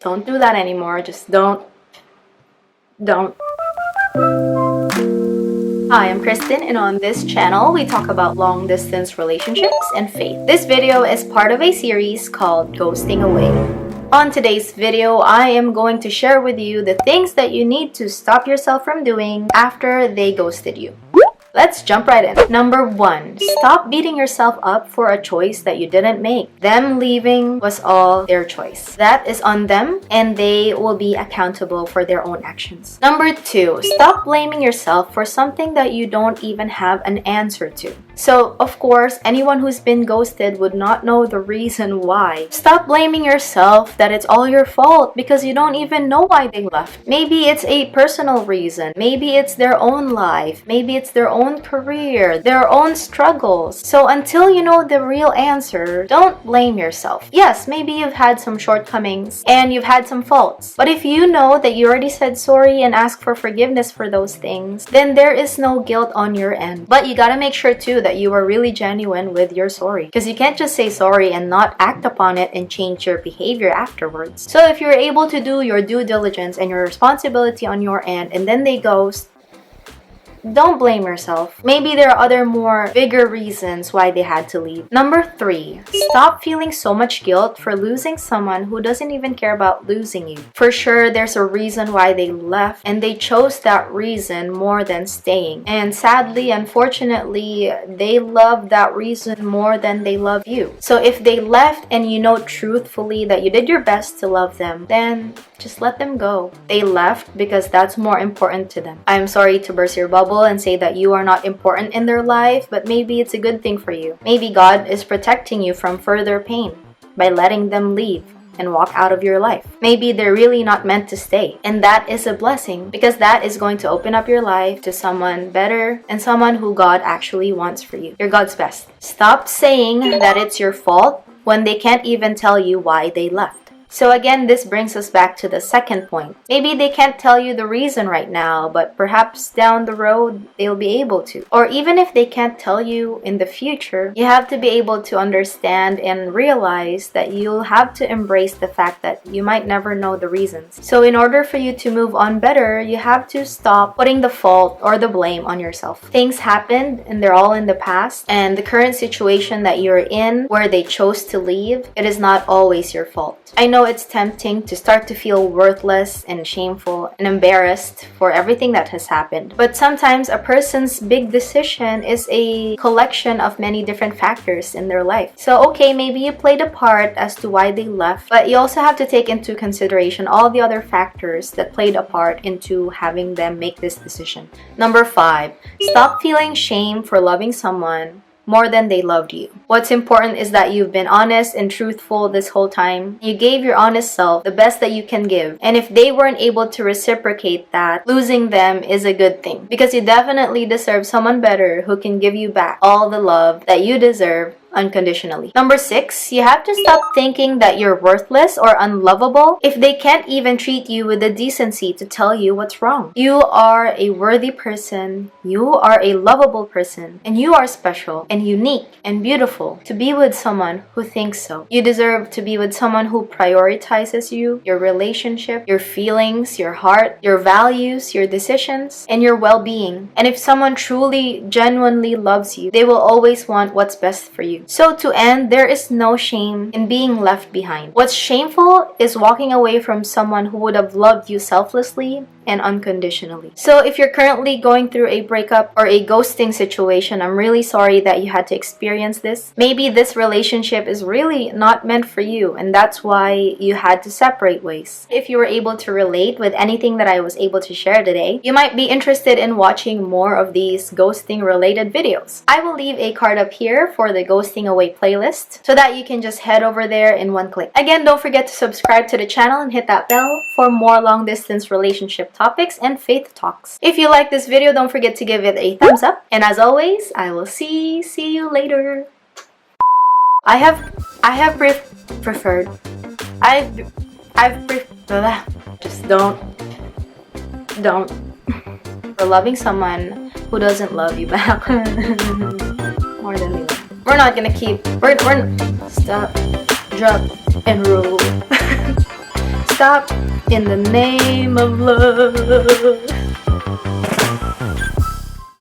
Don't do that anymore. Just don't. Hi, I'm Kristen, and on this channel, we talk about long-distance relationships and faith. This video is part of a series called Ghosting Away. On today's video, I am going to share with you the things that you need to stop yourself from doing after they ghosted you. Let's jump right in. Number 1, stop beating yourself up for a choice that you didn't make. Them leaving was all their choice. That is on them, and they will be accountable for their own actions. Number 2, stop blaming yourself for something that you don't even have an answer to. So, of course, anyone who's been ghosted would not know the reason why. Stop blaming yourself that it's all your fault because you don't even know why they left. Maybe it's a personal reason. Maybe it's their own life. Maybe it's their own career, their own struggles. So until you know the real answer, don't blame yourself. Yes, maybe you've had some shortcomings and you've had some faults. But if you know that you already said sorry and asked for forgiveness for those things, then there is no guilt on your end. But you gotta make sure too that you are really genuine with your sorry. Because you can't just say sorry and not act upon it and change your behavior afterwards. So if you're able to do your due diligence and your responsibility on your end and then they ghost, don't blame yourself. Maybe there are other more bigger reasons why they had to leave. Number 3, stop feeling so much guilt for losing someone who doesn't even care about losing you. For sure, there's a reason why they left, and they chose that reason more than staying. And sadly, unfortunately, they love that reason more than they love you. So if they left and you know truthfully that you did your best to love them, then just let them go. They left because that's more important to them. I'm sorry to burst your bubble and say that you are not important in their life, but maybe it's a good thing for you. Maybe God is protecting you from further pain by letting them leave and walk out of your life. Maybe they're really not meant to stay, and that is a blessing because that is going to open up your life to someone better and someone who God actually wants for you. You're God's best. Stop saying that it's your fault when they can't even tell you why they left. So again, this brings us back to the second point. Maybe they can't tell you the reason right now, but perhaps down the road, they'll be able to. Or even if they can't tell you in the future, you have to be able to understand and realize that you'll have to embrace the fact that you might never know the reasons. So in order for you to move on better, you have to stop putting the fault or the blame on yourself. Things happened and they're all in the past, and the current situation that you're in where they chose to leave, it is not always your fault. I know it's tempting to start to feel worthless and shameful and embarrassed for everything that has happened. But sometimes a person's big decision is a collection of many different factors in their life. So okay, maybe you played a part as to why they left, but you also have to take into consideration all the other factors that played a part into having them make this decision. Number 5, stop feeling shame for loving someone more than they loved you. What's important is that you've been honest and truthful this whole time. You gave your honest self the best that you can give. And if they weren't able to reciprocate that, losing them is a good thing. Because you definitely deserve someone better who can give you back all the love that you deserve unconditionally. Number 6, you have to stop thinking that you're worthless or unlovable if they can't even treat you with the decency to tell you what's wrong. You are a worthy person, you are a lovable person, and you are special and unique and beautiful to be with someone who thinks so. You deserve to be with someone who prioritizes you, your relationship, your feelings, your heart, your values, your decisions, and your well-being. And if someone truly, genuinely loves you, they will always want what's best for you. So to end, there is no shame in being left behind. What's shameful is walking away from someone who would have loved you selflessly and unconditionally. So if you're currently going through a breakup or a ghosting situation, I'm really sorry that you had to experience this. Maybe this relationship is really not meant for you, and that's why you had to separate ways. If you were able to relate with anything that I was able to share today, you might be interested in watching more of these ghosting related videos. I will leave a card up here for the Ghosting Away playlist so that you can just head over there in one click. Again, don't forget to subscribe to the channel and hit that bell for more long distance relationship topics and faith talks. If you like this video, don't forget to give it a thumbs up. And as always, I will see you later. Just don't for loving someone who doesn't love you back more than they love. We're not gonna keep, we're stop, drop, and roll. stop in the name of love.